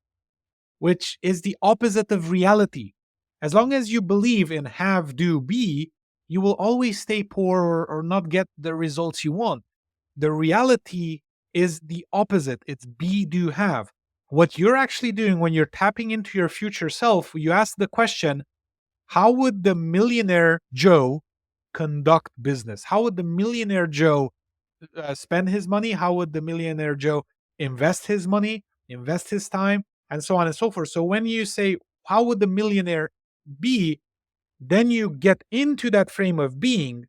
which is the opposite of reality. As long as you believe in have, do, be, you will always stay poor or not get the results you want. The reality is the opposite. It's be, do, have. What you're actually doing when you're tapping into your future self, you ask the question, how would the millionaire Joe conduct business? How would the millionaire Joe spend his money? How would the millionaire Joe invest his money, invest his time, and so on and so forth? So when you say, how would the millionaire be? Then you get into that frame of being,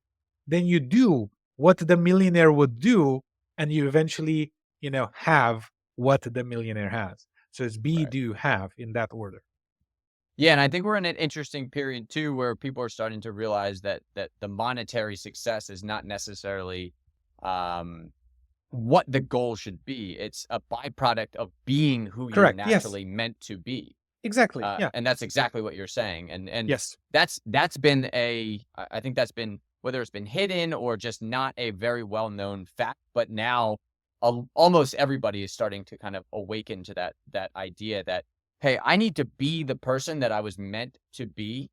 then you do what the millionaire would do, and you eventually, have what the millionaire has. So it's be, Right. do, have in that order. Yeah, and I think we're in an interesting period too, where people are starting to realize that the monetary success is not necessarily um, what the goal should be. It's a byproduct of being who you're Correct. Yes. naturally meant to be. Exactly. Yeah. And that's exactly what you're saying. And Yes. that's been I think that's been, whether it's been hidden or just not a very well known fact, but now almost everybody is starting to kind of awaken to that idea that, hey, I need to be the person that I was meant to be.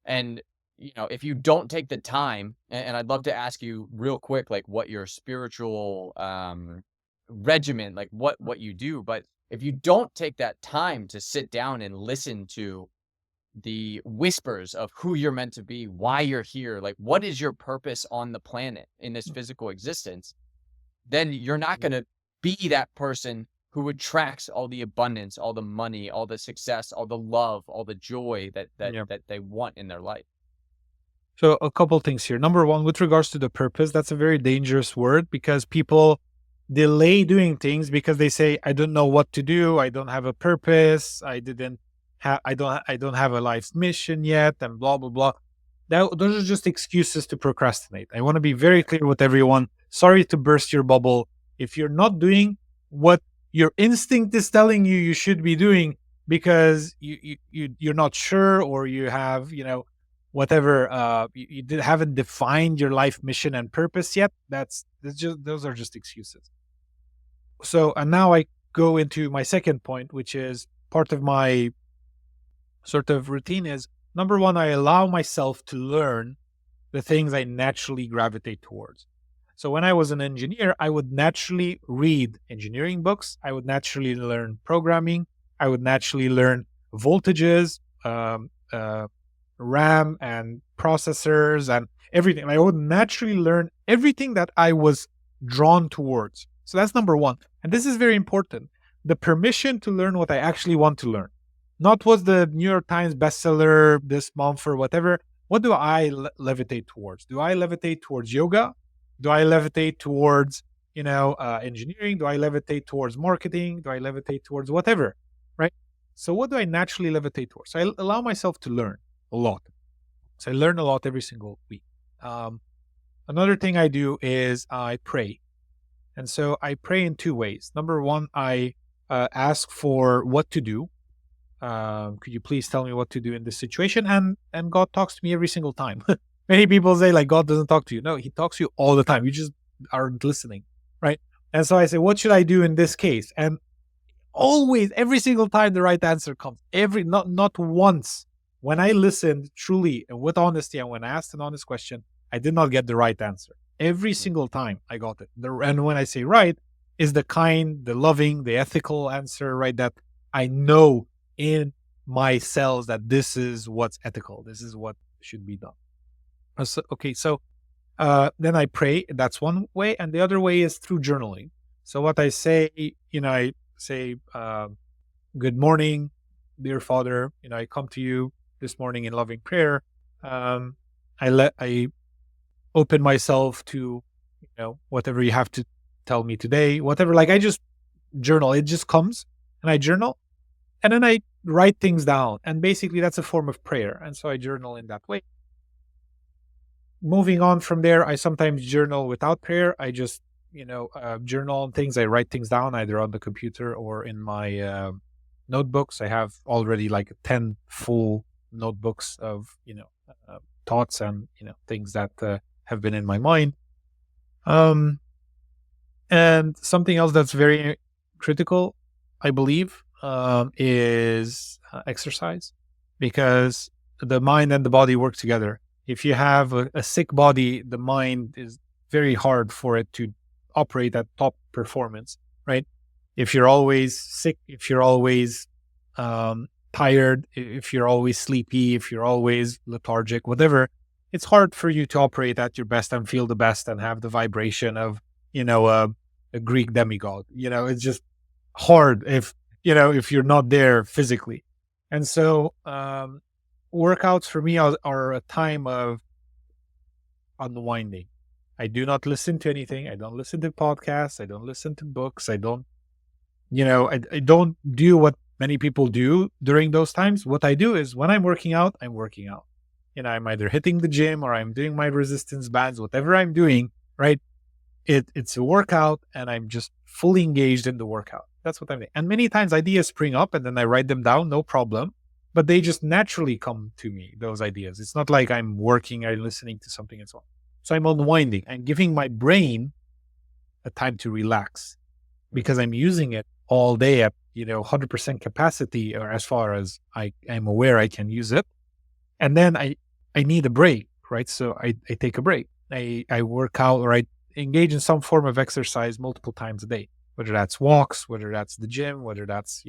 And if you don't take the time, and I'd love to ask you real quick, like what your spiritual regimen, like what you do, but if you don't take that time to sit down and listen to the whispers of who you're meant to be, why you're here, like what is your purpose on the planet in this physical existence, then you're not going to be that person who attracts all the abundance, all the money, all the success, all the love, all the joy Yeah. that they want in their life. So a couple things here. Number one, with regards to the purpose, that's a very dangerous word because people delay doing things because they say, I don't know what to do. I don't have a purpose. I don't have a life's mission yet, and blah, blah, blah. Those are just excuses to procrastinate. I want to be very clear with everyone. Sorry to burst your bubble. If you're not doing what your instinct is telling you you should be doing because you're not sure, or you have, whatever, haven't defined your life mission and purpose yet, those are just excuses. So, and now I go into my second point, which is part of my sort of routine is, number one, I allow myself to learn the things I naturally gravitate towards. So when I was an engineer, I would naturally read engineering books. I would naturally learn programming. I would naturally learn voltages, RAM and processors and everything. I would naturally learn everything that I was drawn towards. So that's number one. And this is very important. The permission to learn what I actually want to learn. Not what's the New York Times bestseller this month or whatever. What do I levitate towards? Do I levitate towards yoga? Do I levitate towards, engineering? Do I levitate towards marketing? Do I levitate towards whatever, right? So what do I naturally levitate towards? So I allow myself to learn a lot. So I learn a lot every single week. Another thing I do is I pray. And so I pray in two ways. Number one, I ask for what to do. Could you please tell me what to do in this situation? And God talks to me every single time. Many people say like God doesn't talk to you. No, he talks to you all the time. You just aren't listening, right? And so I say, what should I do in this case? And always, every single time, the right answer comes. Not once. When I listened truly and with honesty, and when I asked an honest question, I did not get the right answer. Every single time I got it. And when I say right, is the kind, the loving, the ethical answer, right? That I know in my cells that this is what's ethical. This is what should be done. So then I pray. That's one way. And the other way is through journaling. So what I say, I say, good morning, dear Father. I come to you this morning in loving prayer. I open myself to, whatever you have to tell me today, whatever. Like I just journal. It just comes, and I journal, and then I write things down. And basically, that's a form of prayer. And so I journal in that way. Moving on from there, I sometimes journal without prayer. I just, journal on things. I write things down either on the computer or in my notebooks. I have already like 10 full notebooks of, thoughts and, things that have been in my mind. And something else that's very critical, I believe, is exercise, because the mind and the body work together. If you have a sick body, the mind is very hard for it to operate at top performance, right? If you're always sick, if you're always tired, if you're always sleepy, if you're always lethargic, whatever, it's hard for you to operate at your best and feel the best and have the vibration of, a Greek demigod. It's just hard if you're not there physically. And so workouts for me are a time of unwinding. I do not listen to anything. I don't listen to podcasts. I don't listen to books. I don't do what many people do during those times. What I do is when I'm working out, I'm working out. I'm either hitting the gym or I'm doing my resistance bands, whatever I'm doing, right? It's a workout, and I'm just fully engaged in the workout. That's what I'm doing. And many times ideas spring up and then I write them down, no problem. But they just naturally come to me, those ideas. It's not like I'm working or listening to something and so on. So I'm unwinding. I'm giving my brain a time to relax, because I'm using it all day at 100% capacity, or as far as I am aware I can use it. And then I need a break, right? So I take a break. I work out, or I engage in some form of exercise multiple times a day, whether that's walks, whether that's the gym, whether that's,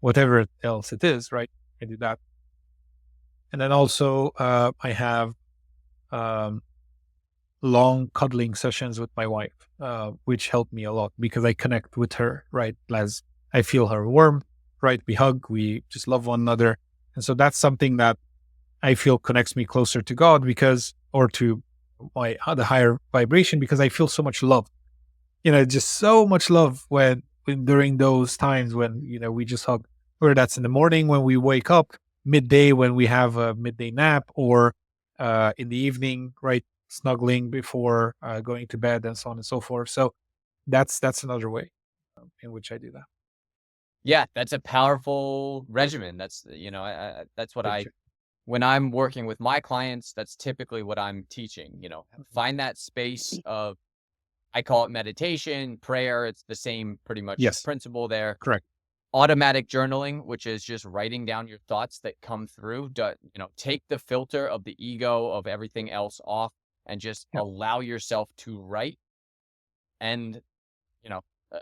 whatever else it is, right? I do that. And then also I have long cuddling sessions with my wife, which help me a lot because I connect with her, right? As I feel her warmth, right? We hug, we just love one another. And so that's something that I feel connects me closer to God, or to the higher vibration, because I feel so much love, just so much love when during those times when, we just hug, whether that's in the morning when we wake up, midday when we have a midday nap, or in the evening, right? Snuggling before going to bed, and so on and so forth. So that's another way in which I do that. Yeah, that's a powerful regimen. That's, that's what when I'm working with my clients, that's typically what I'm teaching, find that space of, I call it meditation, prayer. It's the same pretty much principle there. Correct. Automatic journaling, which is just writing down your thoughts that come through. Take the filter of the ego of everything else off and just allow yourself to write. And,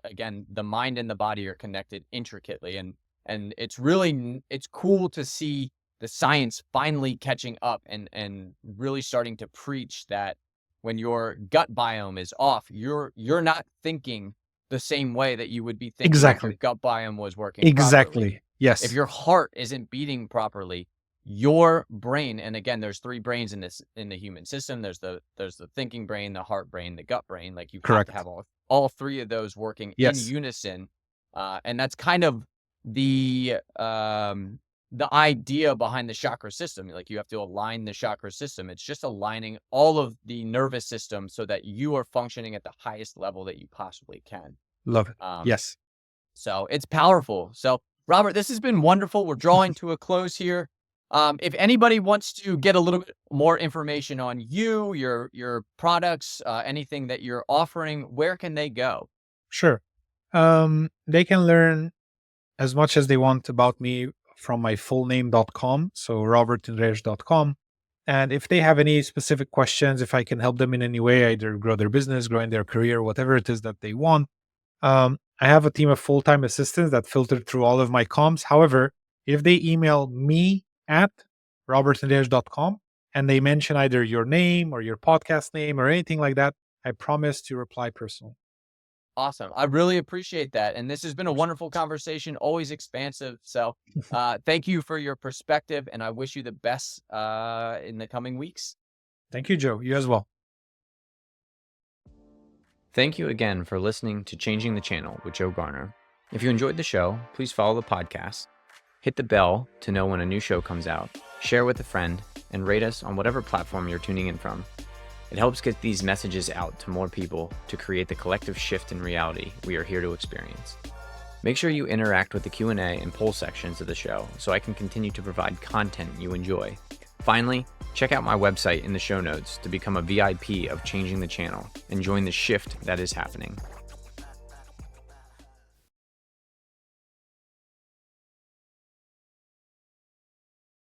again, the mind and the body are connected intricately. And it's cool to see the science finally catching up and really starting to preach that when your gut biome is off, you're not thinking the same way that you would be thinking if your gut biome was working properly. Yes. If your heart isn't beating properly, your brain, and again, there's three brains in the human system. There's the thinking brain, the heart brain, the gut brain. Like you have to have all three of those working in unison. And that's kind of the idea behind the chakra system. Like you have to align the chakra system. It's just aligning all of the nervous system so that you are functioning at the highest level that you possibly can. Love it. Yes. So it's powerful. So Robert, this has been wonderful. We're drawing to a close here. If anybody wants to get a little bit more information on you, your products, anything that you're offering, where can they go? Sure. They can learn as much as they want about me from my fullname.com, so robertindries.com. And if they have any specific questions, if I can help them in any way, either grow their business, grow in their career, whatever it is that they want, I have a team of full-time assistants that filter through all of my comms. However, if they email me at robertindries.com and they mention either your name or your podcast name or anything like that, I promise to reply personally. Awesome. I really appreciate that. And this has been a wonderful conversation, always expansive. So thank you for your perspective, and I wish you the best in the coming weeks. Thank you, Joe. You as well. Thank you again for listening to Changing the Channel with Joe Garner. If you enjoyed the show, please follow the podcast, hit the bell to know when a new show comes out, share with a friend, and rate us on whatever platform you're tuning in from. It helps get these messages out to more people to create the collective shift in reality we are here to experience. Make sure you interact with the Q&A and poll sections of the show so I can continue to provide content you enjoy. Finally, check out my website in the show notes to become a VIP of Changing the Channel and join the shift that is happening.